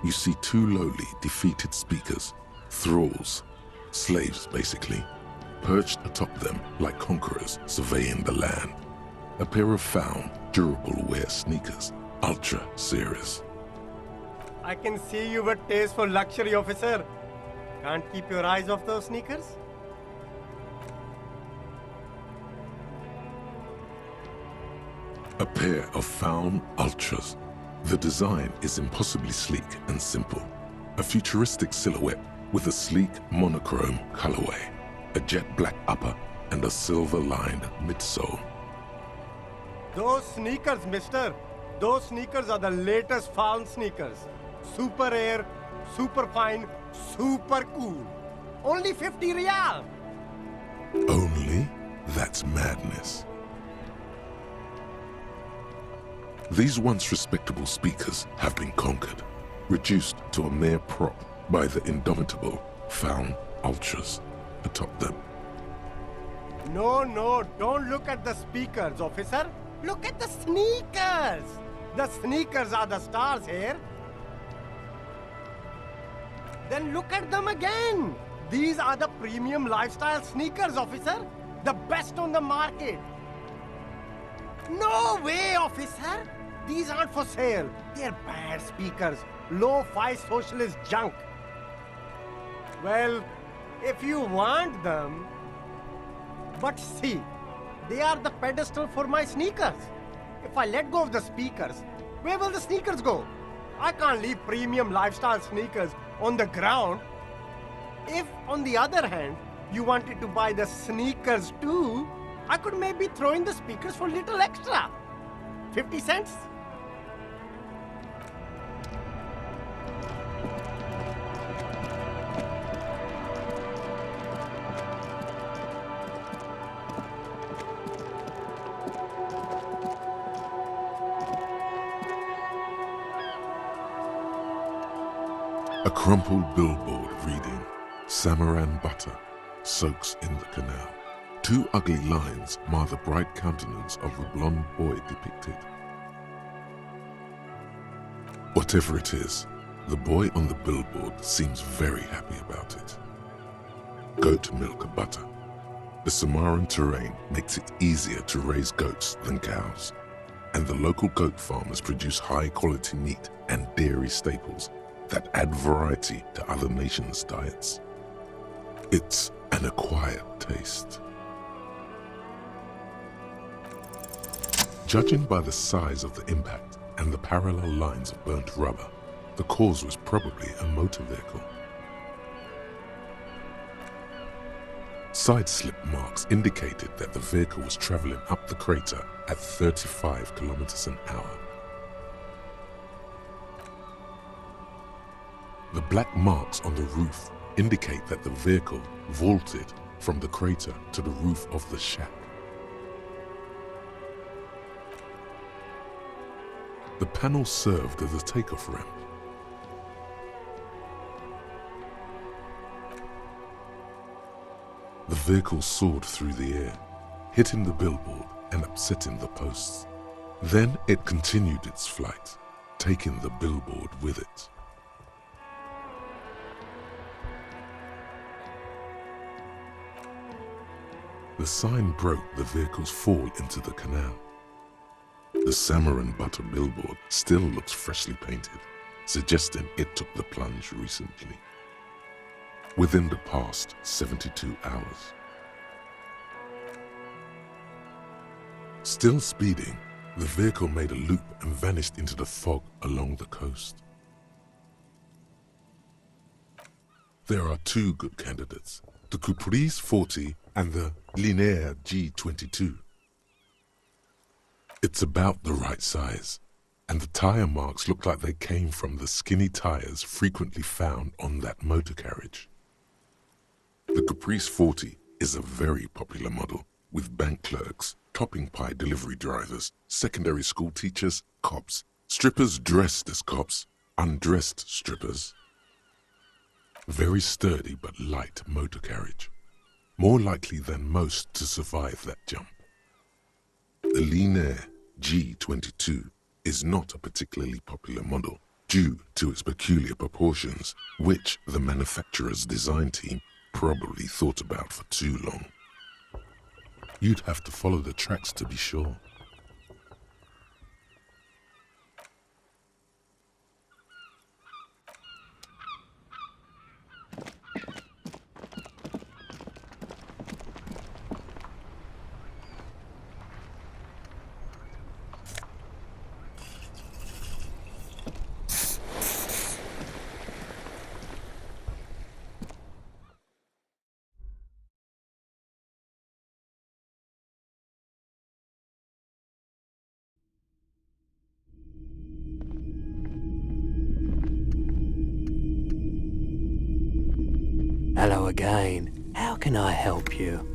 you see two lowly, defeated speakers, thralls, slaves basically, perched atop them like conquerors surveying the land. A pair of found, durable wear sneakers, Ultra Series. I can see you with taste for luxury, officer. Can't keep your eyes off those sneakers? A pair of found Ultras. The design is impossibly sleek and simple. A futuristic silhouette with a sleek monochrome colorway, a jet black upper, and a silver-lined midsole. Those sneakers, mister. Those sneakers are the latest found sneakers. Super air, super fine, super cool. Only 50 riyal. Only? That's madness. These once respectable speakers have been conquered, reduced to a mere prop by the indomitable found Ultras atop them. No, don't look at the speakers, officer. Look at the sneakers. The sneakers are the stars here. Then look at them again. These are the premium lifestyle sneakers, officer. The best on the market. No way, officer. These aren't for sale. They're bad speakers. Low-fi socialist junk. Well, if you want them... But see, they are the pedestal for my sneakers. If I let go of the speakers, where will the sneakers go? I can't leave premium lifestyle sneakers on the ground. If, on the other hand, you wanted to buy the sneakers too, I could maybe throw in the speakers for little extra. 50 cents? A crumpled billboard reading, Samaran butter soaks in the canal. Two ugly lines mar the bright countenance of the blonde boy depicted. Whatever it is, the boy on the billboard seems very happy about it. Goat milk butter. The Samaran terrain makes it easier to raise goats than cows, and the local goat farmers produce high-quality meat and dairy staples that add variety to other nations' diets. It's an acquired taste. Judging by the size of the impact and the parallel lines of burnt rubber, the cause was probably a motor vehicle. Side slip marks indicated that the vehicle was traveling up the crater at 35 kilometers an hour. The black marks on the roof indicate that the vehicle vaulted from the crater to the roof of the shack. The panel served as a takeoff ramp. The vehicle soared through the air, hitting the billboard and upsetting the posts. Then it continued its flight, taking the billboard with it. The sign broke the vehicle's fall into the canal. The Samaran butter billboard still looks freshly painted, suggesting it took the plunge recently, within the past 72 hours. Still speeding, the vehicle made a loop and vanished into the fog along the coast. There are two good candidates, the Caprice 40 and the Linear G22. It's about the right size, and the tire marks look like they came from the skinny tires frequently found on that motor carriage. The Caprice 40 is a very popular model, with bank clerks, topping pie delivery drivers, secondary school teachers, cops, strippers dressed as cops, undressed strippers. Very sturdy but light motor carriage, more likely than most to survive that jump. The Linear G22 is not a particularly popular model, due to its peculiar proportions, which the manufacturer's design team probably thought about for too long. You'd have to follow the tracks to be sure. Hello again. How can I help you?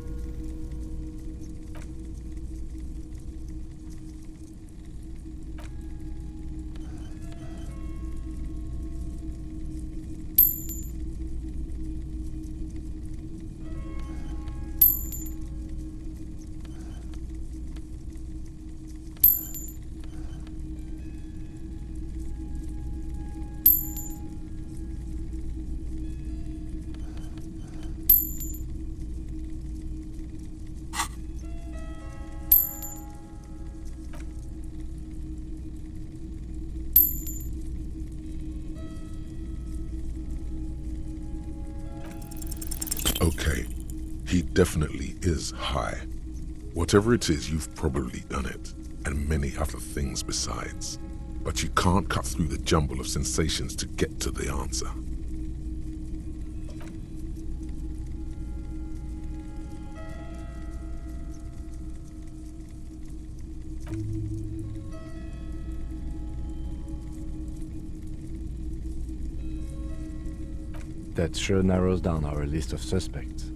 Okay, he definitely is high. Whatever it is, you've probably done it, and many other things besides. But you can't cut through the jumble of sensations to get to the answer. That sure narrows down our list of suspects.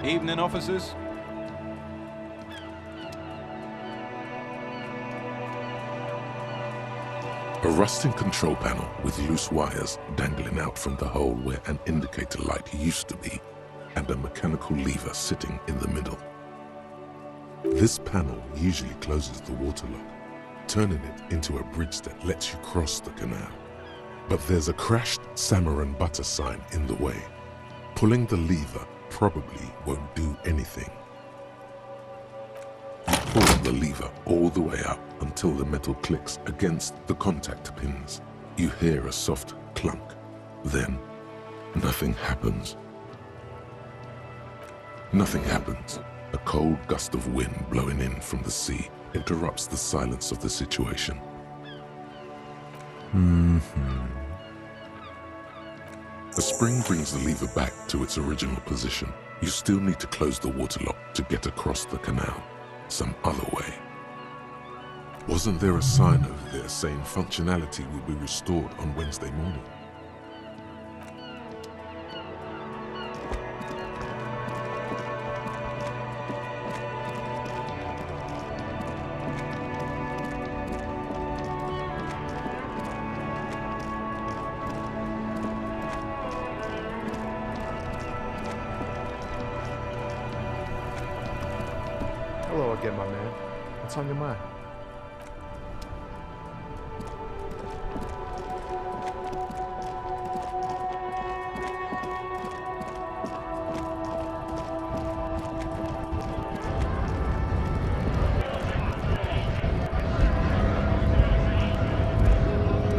Evening, officers. A rusting control panel with loose wires dangling out from the hole where an indicator light used to be, and a mechanical lever sitting in the middle. This panel usually closes the water lock, turning it into a bridge that lets you cross the canal. But there's a crashed salmon and butter sign in the way. Pulling the lever probably won't do anything. You pull the lever all the way up until the metal clicks against the contact pins. You hear a soft clunk. Then, nothing happens. Nothing happens. A cold gust of wind blowing in from the sea interrupts the silence of the situation. The spring brings the lever back to its original position. You still need to close the water lock to get across the canal, some other way. Wasn't there a sign over there saying functionality will be restored on Wednesday morning? Hello again, my man. What's on your mind?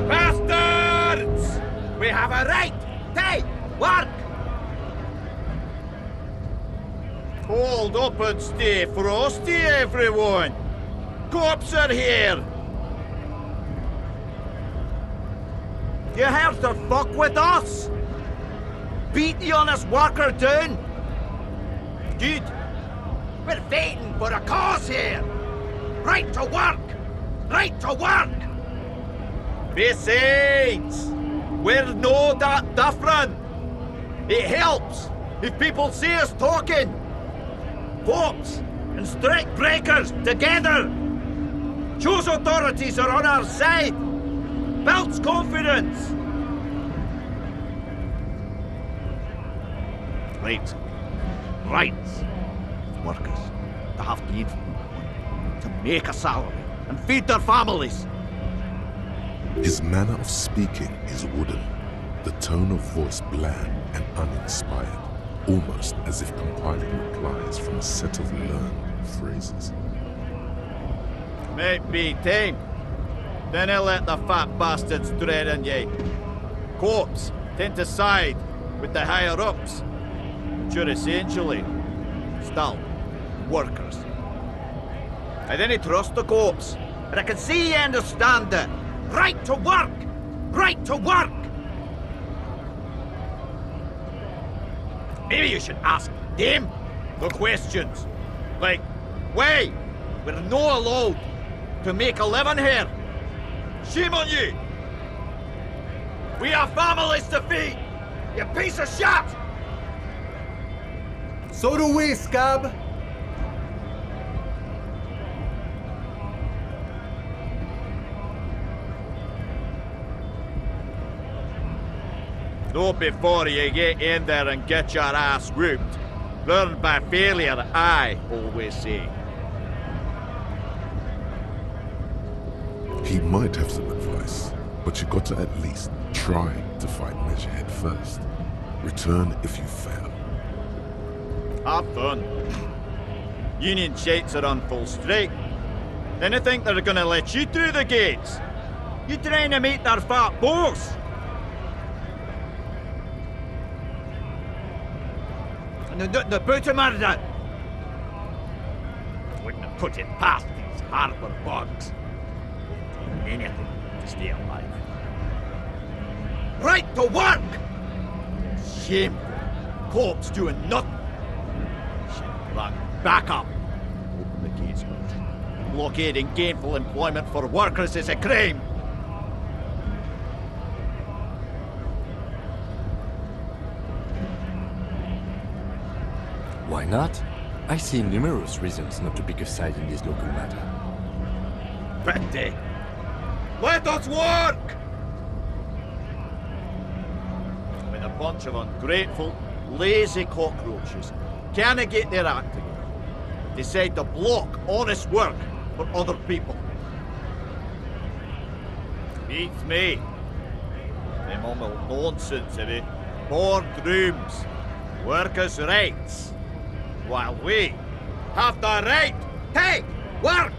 Bastards! We have a right! Hey! Work! Hold up and stay frosty, everyone! Cops are here! You have to fuck with us! Beat the honest worker down! Good! We're fighting for a cause here! Right to work! Right to work! Besides, we're no that different. It helps if people see us talking. Cops and strike breakers together. Shows authorities are on our side. Builds confidence. Right. Rights. Workers to have gainful employment, to make a salary and feed their families. His manner of speaking is wooden, the tone of voice bland and uninspired, almost as if compiling replies from a set of learned phrases. Might be time. Then I let the fat bastards threaten ye. Cops tend to side with the higher-ups. Sure, essentially, still, workers. I didn't trust the cops, but I can see you understand it. Right to work! Right to work! Maybe you should ask them the questions. Like, why? We're not allowed to make a living here. Shame on you! We have families to feed! You piece of shit! So do we, scab. Not before you get in there and get your ass whooped. Learn by failure, I always say. He might have some advice, but you got to at least try to fight Measurehead first. Return if you fail. Have fun. Union shites are on full strike. Then they think they're gonna let you through the gates. You trying to meet their fat boss. And the booty murder. Wouldn't have put it past these harbour bugs. Anything to stay alive. Right to work! Shameful. Cops doing nothing. Should run back up. Open the gates, but blockading gainful employment for workers is a crime. Why not? I see numerous reasons not to pick a side in this local matter. Pity. Let us work! When a bunch of ungrateful, lazy cockroaches can't get their act together, decide to block honest work for other people. Beats me. Them all nonsense of it. Boardrooms, workers' rights, while we have the right to work!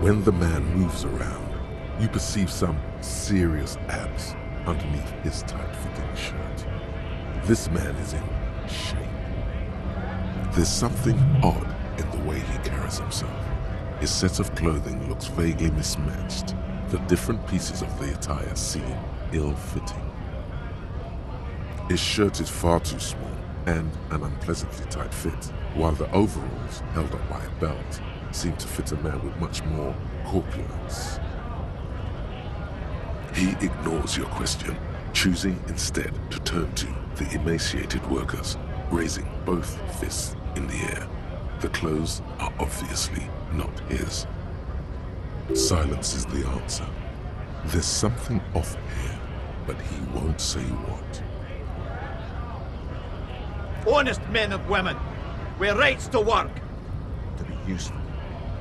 When the man moves around, you perceive some serious abs underneath his tight-fitting shirt. This man is in shape. There's something odd in the way he carries himself. His set of clothing looks vaguely mismatched. The different pieces of the attire seem ill-fitting. His shirt is far too small and an unpleasantly tight fit, while the overalls, held up by a belt, seem to fit a man with much more corpulence. He ignores your question, choosing instead to turn to the emaciated workers, raising both fists in the air. The clothes are obviously not his. Silence is the answer. There's something off here, but he won't say what. Honest men and women, with rights to work. useful.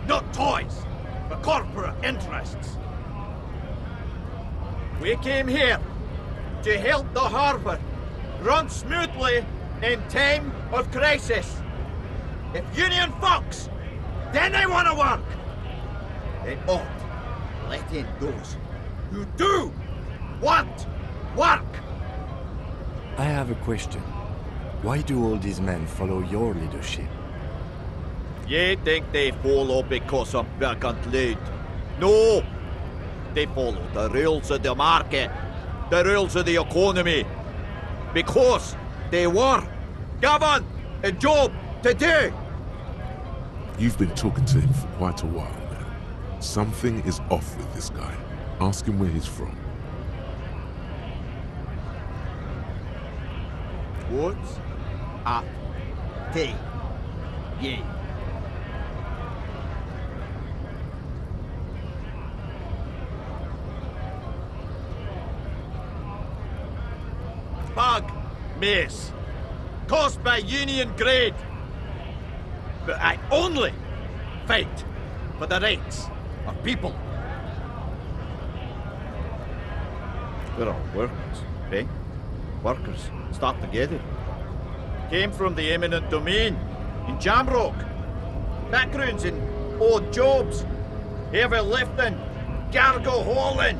Not toys for corporate interests. We came here to help the harbour run smoothly in time of crisis. If union fucks, then they want to work. They ought to let in those who do want work. I have a question. Why do all these men follow your leadership? Ye think they follow because I'm big and loud? No! They follow the rules of the market, the rules of the economy. Because they were given a job to do. You've been talking to him for quite a while now. Something is off with this guy. Ask him where he's from. What's up to ye? Bug mace, caused by union grade. But I only fight for the rights of people. We're all workers, eh? Workers start together. Came from the eminent domain in Jamrock. Backgrounds in odd jobs. Heavy lifting, cargo hauling.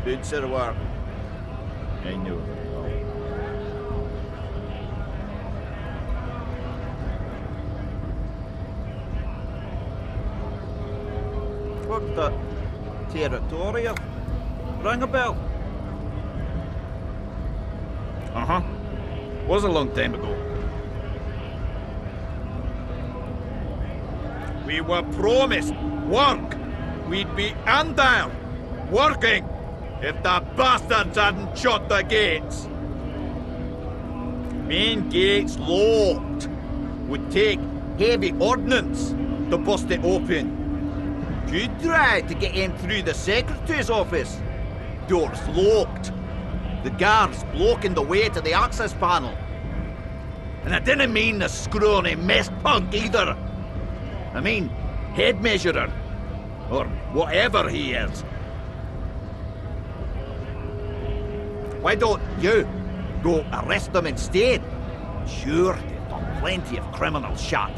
Bouncer work. I know. Worked at Territorial. Rang a bell. Uh-huh. Was a long time ago. We were promised work. We'd be in there, working, if the bastards hadn't shut the gates. Main gates locked. Would take heavy ordnance to bust it open. You tried to get in through the secretary's office. Doors locked. The guards blocking the way to the access panel. And I didn't mean the scrawny mess punk either. I mean head measurer, or whatever he is. Why don't you go arrest them instead? Sure, they've done plenty of criminal shot.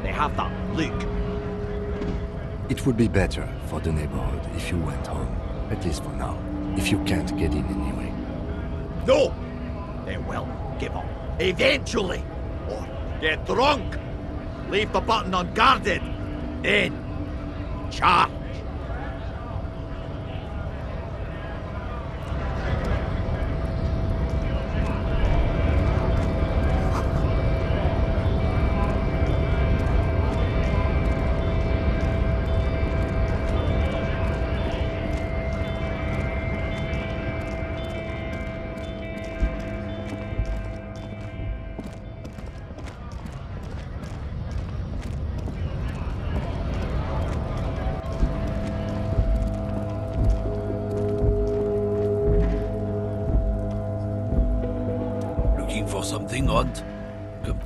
They have that look. It would be better for the neighborhood if you went home, at least for now, if you can't get in anyway. No! They will give up. Eventually. Or get drunk. Leave the button unguarded. Then charge. For something odd. Come.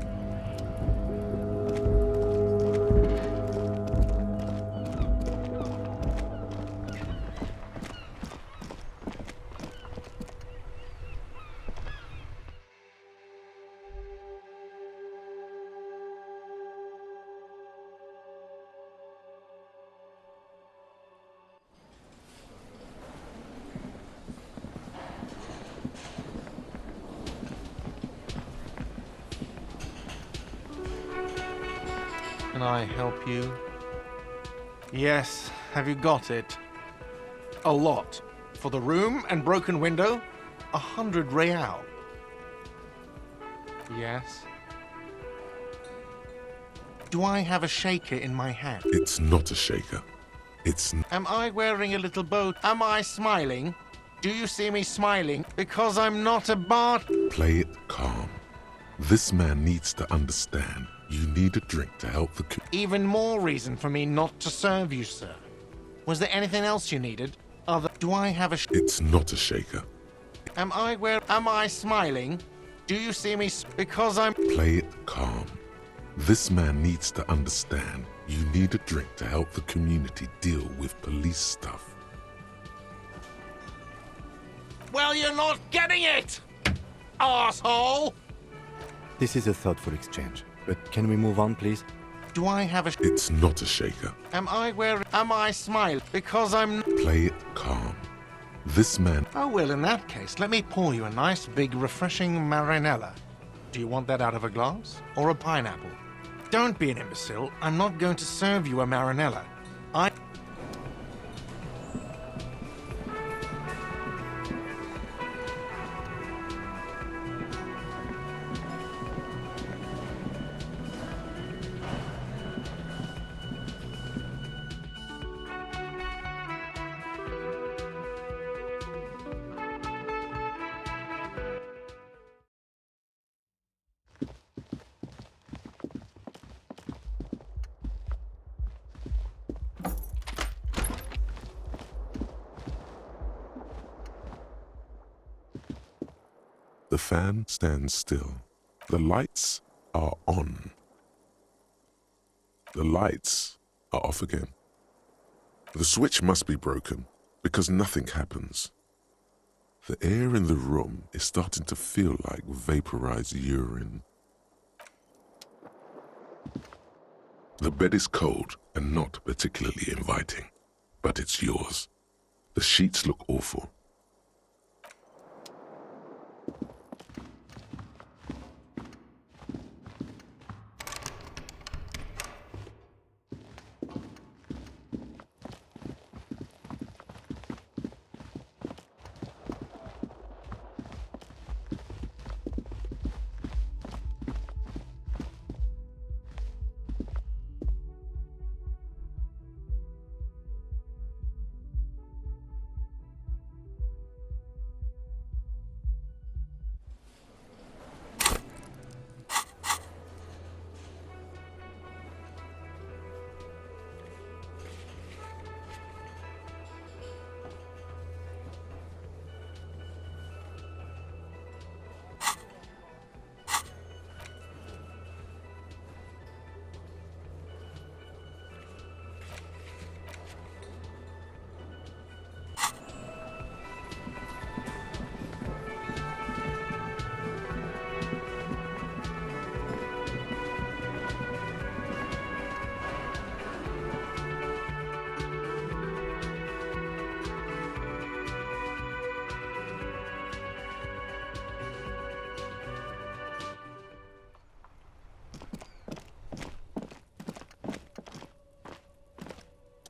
Can I help you? Yes, have you got it? A lot. For the room and broken window, 100 real. Yes. Do I have a shaker in my hand? It's not a shaker. It's... Am I wearing a little bow? Am I smiling? Do you see me smiling? Because I'm not a bard. Play it calm. This man needs to understand you need a drink to help the... Even more reason for me not to serve you, sir. Was there anything else you needed? Do I have a... It's not a shaker. Am I smiling? Do you see me? Because I'm... Play it calm. This man needs to understand you need a drink to help the community deal with police stuff. Well, you're not getting it, asshole! This is a thoughtful exchange, but can we move on, please? Do I have a... It's not a shaker. Am I smiling? Because I'm... Play it calm. This man... Oh, well, in that case, let me pour you a nice, big, refreshing marinella. Do you want that out of a glass? Or a pineapple? Don't be an imbecile. I'm not going to serve you a marinella. The fan stands still. The lights are on. The lights are off again. The switch must be broken because nothing happens. The air in the room is starting to feel like vaporized urine. The bed is cold and not particularly inviting, but it's yours. The sheets look awful.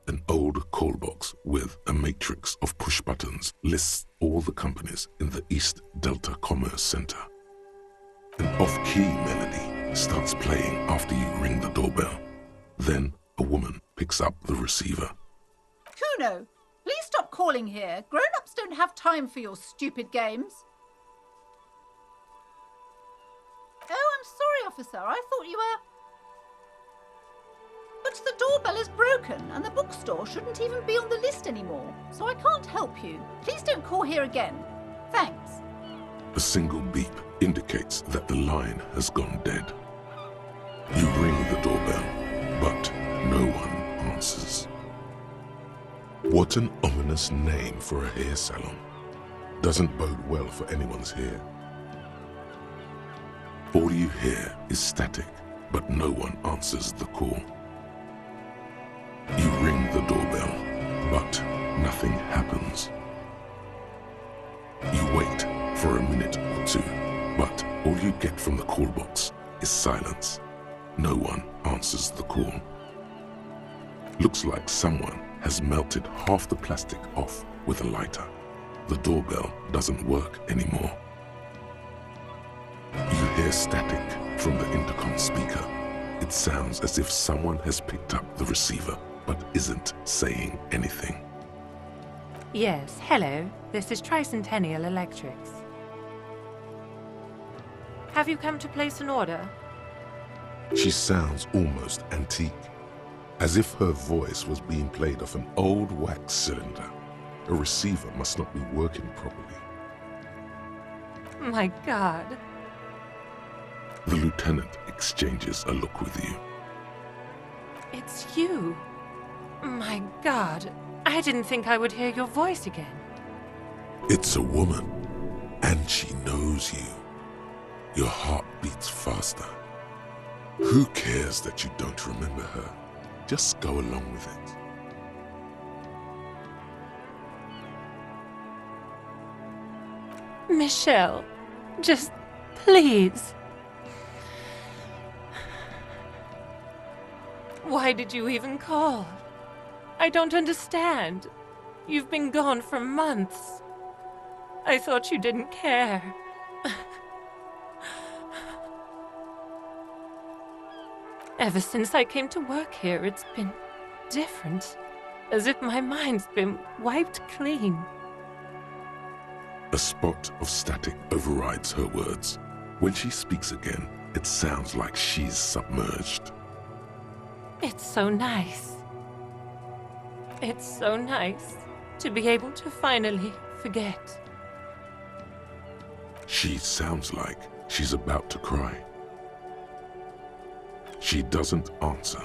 An old call box with a matrix of push buttons lists all the companies in the East Delta Commerce Center. An off-key melody starts playing after you ring the doorbell. Then a woman picks up the receiver. Kuno, please stop calling here. Grown-ups don't have time for your stupid games. Oh, I'm sorry, officer. I thought you were... But the doorbell is broken and the bookstore shouldn't even be on the list anymore, so I can't help you. Please don't call here again. Thanks. A single beep indicates that the line has gone dead. You ring the doorbell, but no one answers. What an ominous name for a hair salon. Doesn't bode well for anyone's hair. All you hear is static, but no one answers the call. You ring the doorbell, but nothing happens. You wait for a minute or two, but all you get from the call box is silence. No one answers the call. Looks like someone has melted half the plastic off with a lighter. The doorbell doesn't work anymore. You hear static from the intercom speaker. It sounds as if someone has picked up the receiver but isn't saying anything. Yes, hello. This is Tricentennial Electrics. Have you come to place an order? She sounds almost antique, as if her voice was being played off an old wax cylinder. A receiver must not be working properly. My God. The lieutenant exchanges a look with you. It's you. My God, I didn't think I would hear your voice again. It's a woman, and she knows you. Your heart beats faster. Who cares that you don't remember her? Just go along with it. Michelle, just please. Why did you even call? I don't understand. You've been gone for months. I thought you didn't care. Ever since I came to work here, it's been different. As if my mind's been wiped clean. A spot of static overrides her words. When she speaks again, it sounds like she's submerged. It's so nice. It's so nice to be able to finally forget. She sounds like she's about to cry. She doesn't answer.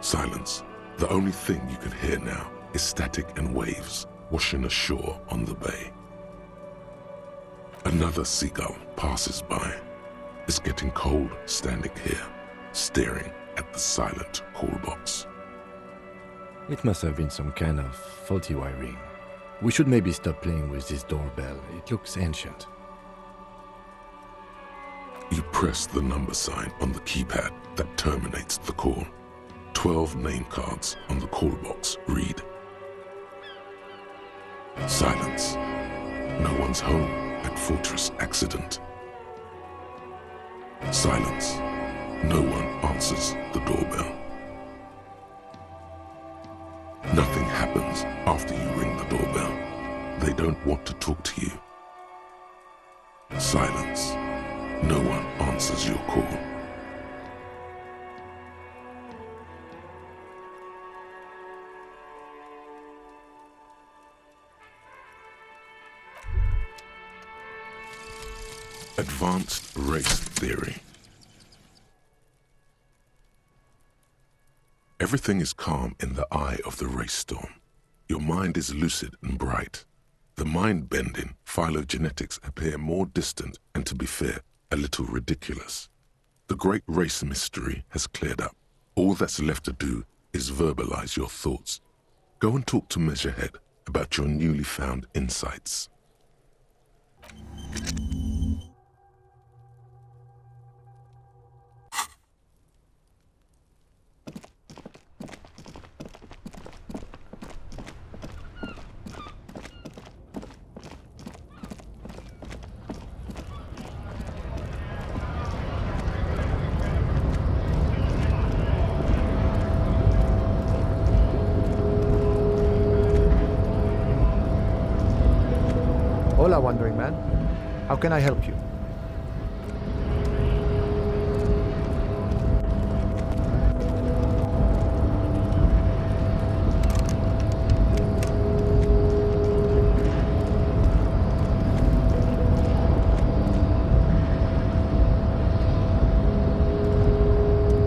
Silence. The only thing you can hear now is static and waves washing ashore on the bay. Another seagull passes by. It's getting cold standing here, staring at the silent call box. It must have been some kind of faulty wiring. We should maybe stop playing with this doorbell. It looks ancient. You press the number sign on the keypad that terminates the call. 12 name cards on the call box read. Silence. No one's home at Fortress Accident. Silence. No one answers the doorbell. Nothing happens after you ring the doorbell. They don't want to talk to you. Silence. No one answers your call. Advanced race theory. Everything is calm in the eye of the race storm. Your mind is lucid and bright. The mind-bending phylogenetics appear more distant and, to be fair, a little ridiculous. The great race mystery has cleared up. All that's left to do is verbalize your thoughts. Go and talk to Measurehead about your newly found insights. Hola, Wandering Man. How can I help you?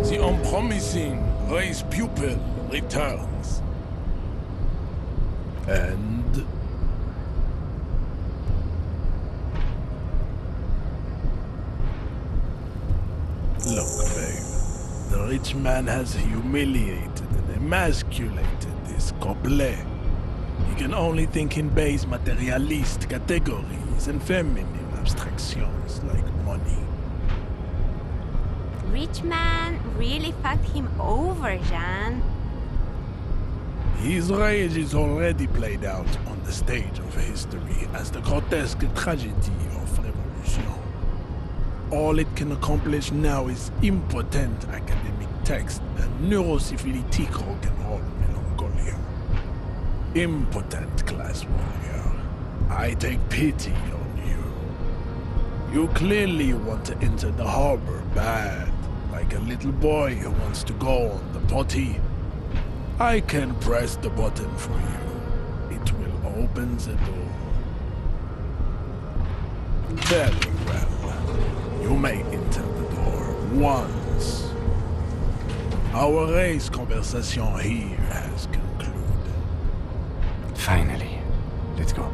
The unpromising race pupil returns. And look, babe. The rich man has humiliated and emasculated this couple. He can only think in base materialist categories and feminine abstractions like money. Rich man really fucked him over, Jean. His rage is already played out on the stage of history as the grotesque tragedy of revolution. All it can accomplish now is impotent academic text and neurosyphilitic rock and roll melancholia. Impotent class warrior, I take pity on you. You clearly want to enter the harbor bad, like a little boy who wants to go on the potty. I can press the button for you. It will open the door. Very well. You may enter the door once. Our race conversation here has concluded. Finally. Let's go.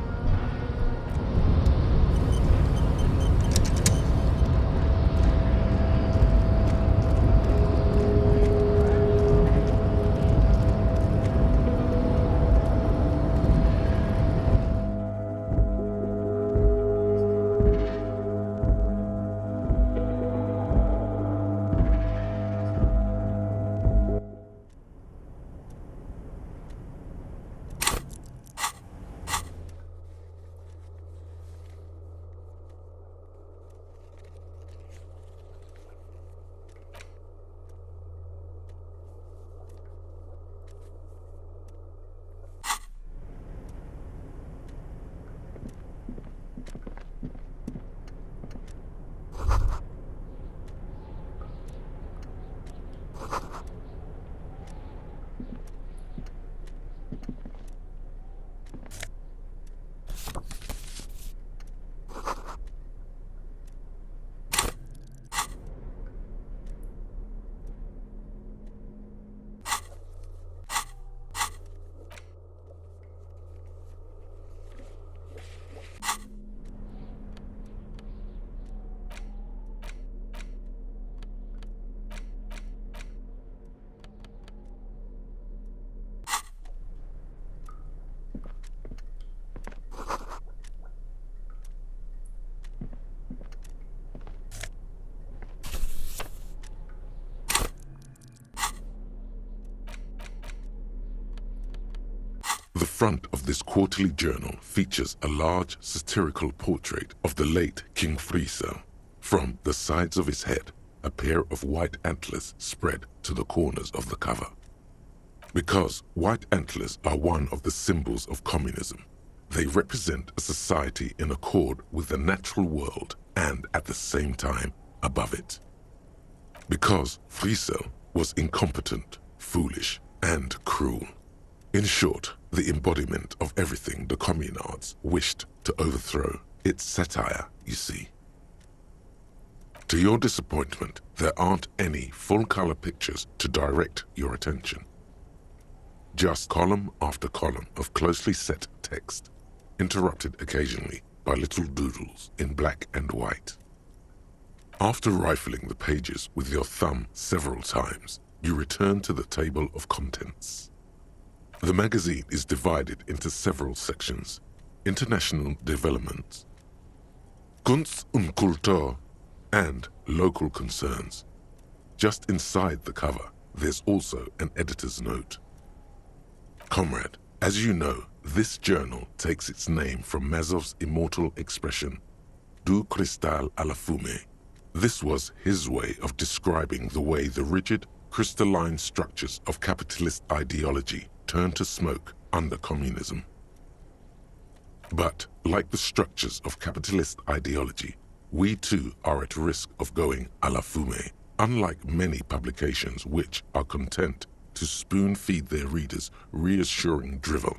The front of this quarterly journal features a large satirical portrait of the late King Friesel. From the sides of his head, a pair of white antlers spread to the corners of the cover. Because white antlers are one of the symbols of communism, they represent a society in accord with the natural world and at the same time above it. Because Friesel was incompetent, foolish, and cruel. In short, the embodiment of everything the communards wished to overthrow. It's satire, you see. To your disappointment, there aren't any full-color pictures to direct your attention. Just column after column of closely set text, interrupted occasionally by little doodles in black and white. After rifling the pages with your thumb several times, you return to the table of contents. The magazine is divided into several sections: international developments, Kunst und Kultur, and local concerns. Just inside the cover, there's also an editor's note. Comrade, as you know, this journal takes its name from Mazov's immortal expression, du cristal à la fumée. This was his way of describing the way the rigid, crystalline structures of capitalist ideology turn to smoke under communism. But, like the structures of capitalist ideology, we too are at risk of going à la fumée, unlike many publications which are content to spoon-feed their readers reassuring drivel.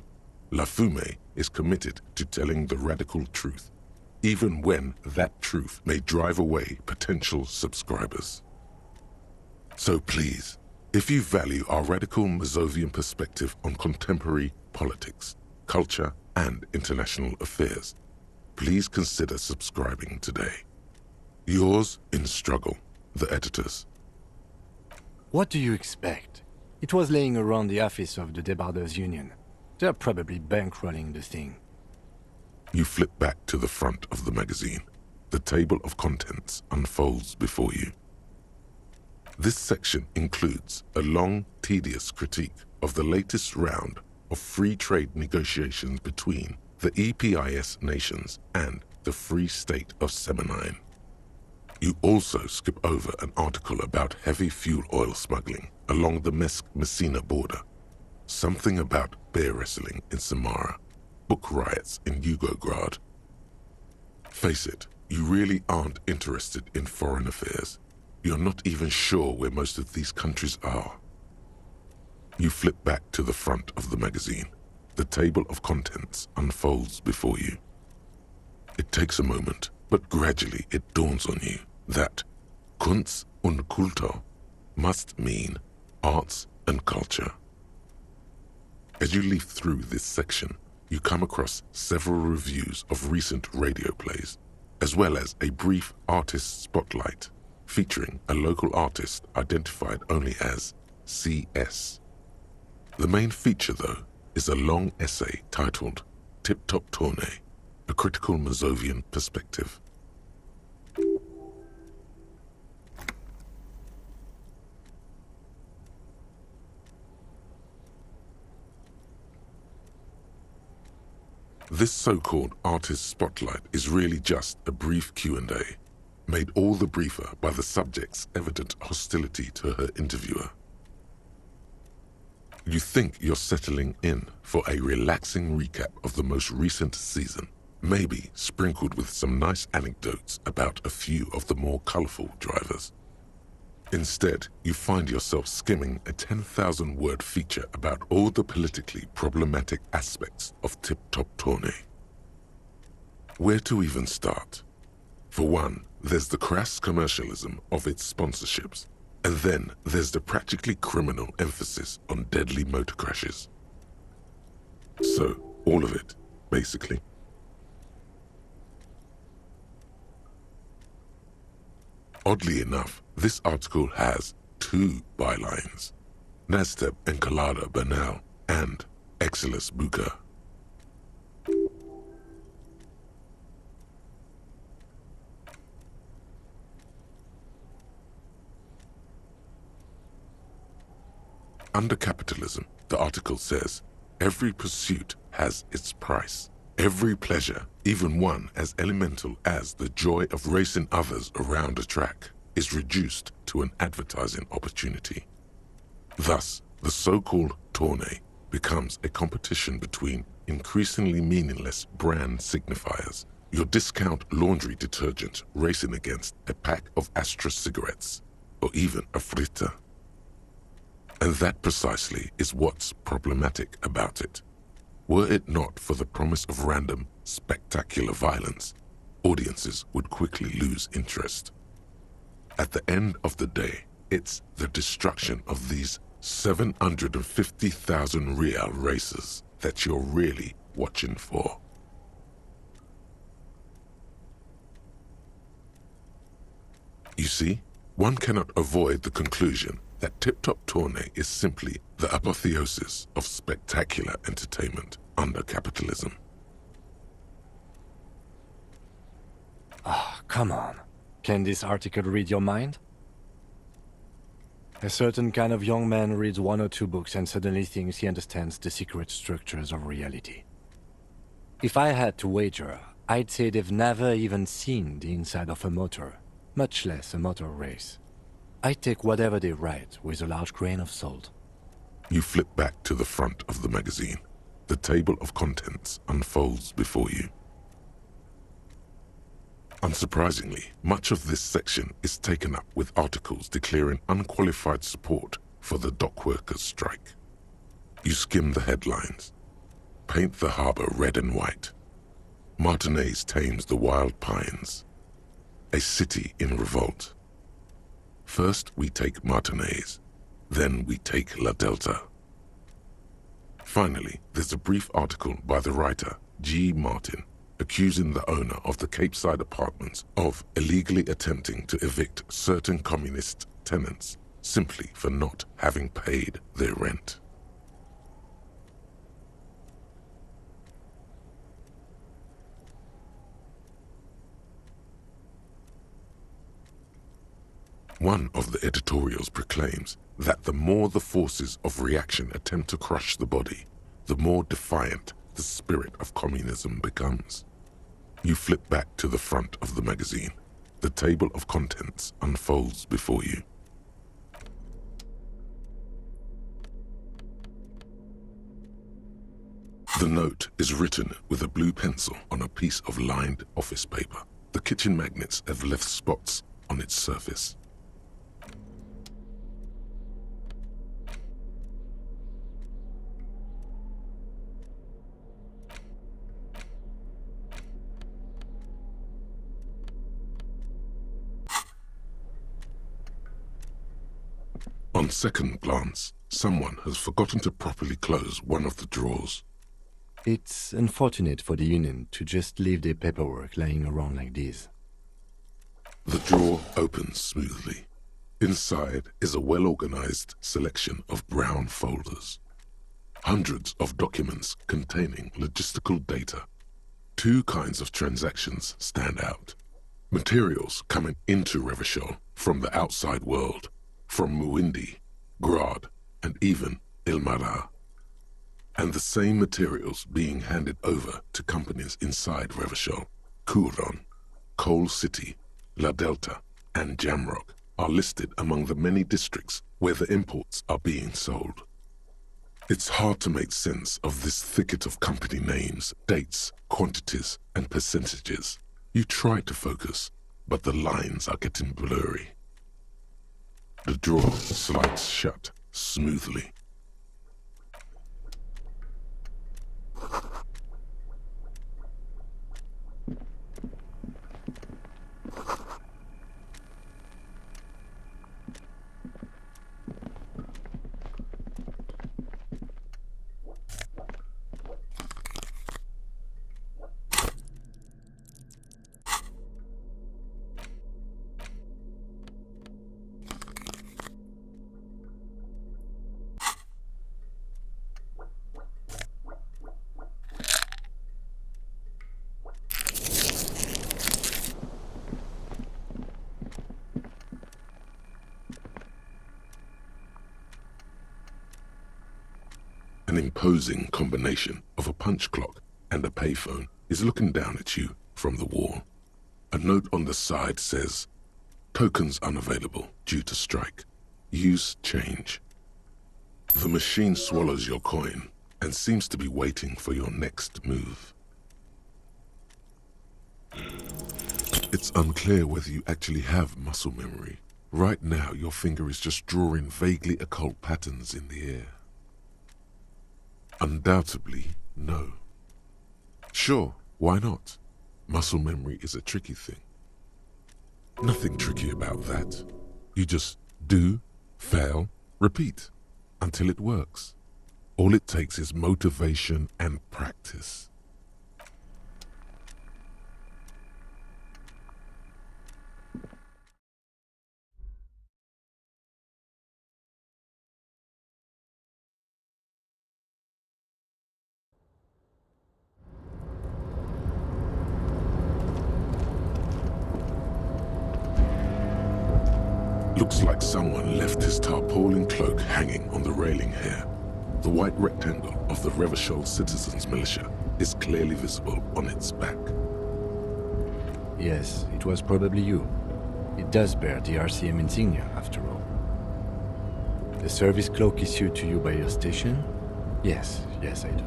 La Fumée is committed to telling the radical truth, even when that truth may drive away potential subscribers. So please, if you value our radical Mazovian perspective on contemporary politics, culture, and international affairs, please consider subscribing today. Yours in struggle, the editors. What do you expect? It was laying around the office of the Debarders Union. They're probably bankrolling the thing. You flip back to the front of the magazine. The table of contents unfolds before you. This section includes a long, tedious critique of the latest round of free trade negotiations between the EPIS nations and the Free State of Semenine. You also skip over an article about heavy fuel oil smuggling along the Messina border, something about bear wrestling in Samara, book riots in Yugograd. Face it, you really aren't interested in foreign affairs. You're not even sure where most of these countries are. You flip back to the front of the magazine. The table of contents unfolds before you. It takes a moment, But gradually it dawns on you that Kunst und Kultur must mean arts and culture. As you leaf through this section, you come across several reviews of recent radio plays, as well as a brief artist spotlight featuring a local artist identified only as CS. The main feature, though, is a long essay titled Tip Top Tournée, a critical Mazovian perspective. This so-called artist spotlight is really just a brief Q&A, made all the briefer by the subject's evident hostility to her interviewer. You think you're settling in for a relaxing recap of the most recent season, maybe sprinkled with some nice anecdotes about a few of the more colorful drivers. Instead, you find yourself skimming a 10,000-word feature about all the politically problematic aspects of Tip Top Tournée. Where to even start? For one, there's the crass commercialism of its sponsorships, and then there's the practically criminal emphasis on deadly motor crashes. So, all of it, basically. Oddly enough, this article has 2 bylines, Nasteb Encolada Bernal and Exilus Buka. Under capitalism, the article says, every pursuit has its price. Every pleasure, even one as elemental as the joy of racing others around a track, is reduced to an advertising opportunity. Thus, the so-called tournée becomes a competition between increasingly meaningless brand signifiers, your discount laundry detergent racing against a pack of Astra cigarettes, or even a fritta. And that precisely is what's problematic about it. Were it not for the promise of random, spectacular violence, audiences would quickly lose interest. At the end of the day, it's the destruction of these 750,000 real races that you're really watching for. You see, one cannot avoid the conclusion that Tip Top Tournée is simply the apotheosis of spectacular entertainment under capitalism. Ah, come on. Can this article read your mind? A certain kind of young man reads 1 or 2 books and suddenly thinks he understands the secret structures of reality. If I had to wager, I'd say they've never even seen the inside of a motor, much less a motor race. I take whatever they write with a large grain of salt. You flip back to the front of the magazine. The table of contents unfolds before you. Unsurprisingly, much of this section is taken up with articles declaring unqualified support for the dock workers' strike. You skim the headlines. Paint the harbor red and white. Martinez tames the wild pines. A city in revolt. First we take Martinez, then we take La Delta. Finally, there's a brief article by the writer G. Martin accusing the owner of the Capeside apartments of illegally attempting to evict certain communist tenants simply for not having paid their rent. One of the editorials proclaims that the more the forces of reaction attempt to crush the body, the more defiant the spirit of communism becomes. You flip back to the front of the magazine. The table of contents unfolds before you. The note is written with a blue pencil on a piece of lined office paper. The kitchen magnets have left spots on its surface. On second glance, someone has forgotten to properly close one of the drawers. It's unfortunate for the Union to just leave their paperwork lying around like this. The drawer opens smoothly. Inside is a well-organized selection of brown folders. Hundreds of documents containing logistical data. Two kinds of transactions stand out. Materials coming into Revachol from the outside world, from Muindi, Grad, and even Ilmara. And the same materials being handed over to companies inside Revachol, Kuron, Coal City, La Delta, and Jamrock are listed among the many districts where the imports are being sold. It's hard to make sense of this thicket of company names, dates, quantities, and percentages. You try to focus, but the lines are getting blurry. The drawer slides shut smoothly. An imposing combination of a punch clock and a payphone is looking down at you from the wall. A note on the side says, "Tokens unavailable due to strike. Use change." The machine swallows your coin and seems to be waiting for your next move. It's unclear whether you actually have muscle memory. Right now, your finger is just drawing vaguely occult patterns in the air. Undoubtedly, no. Sure, why not? Muscle memory is a tricky thing. Nothing tricky about that. You just do, fail, repeat, until it works. All it takes is motivation and practice. Looks like someone left his tarpaulin cloak hanging on the railing here. The white rectangle of the Revachol Citizens Militia is clearly visible on its back. Yes, it was probably you. It does bear the RCM insignia, after all. The service cloak issued to you by your station? Yes, I do.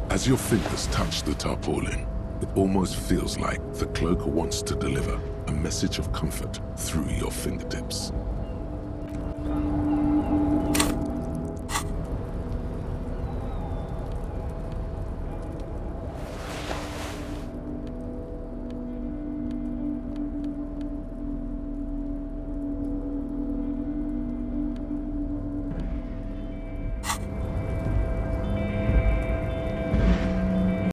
As your fingers touch the tarpaulin, it almost feels like the cloak wants to deliver a message of comfort through your fingertips.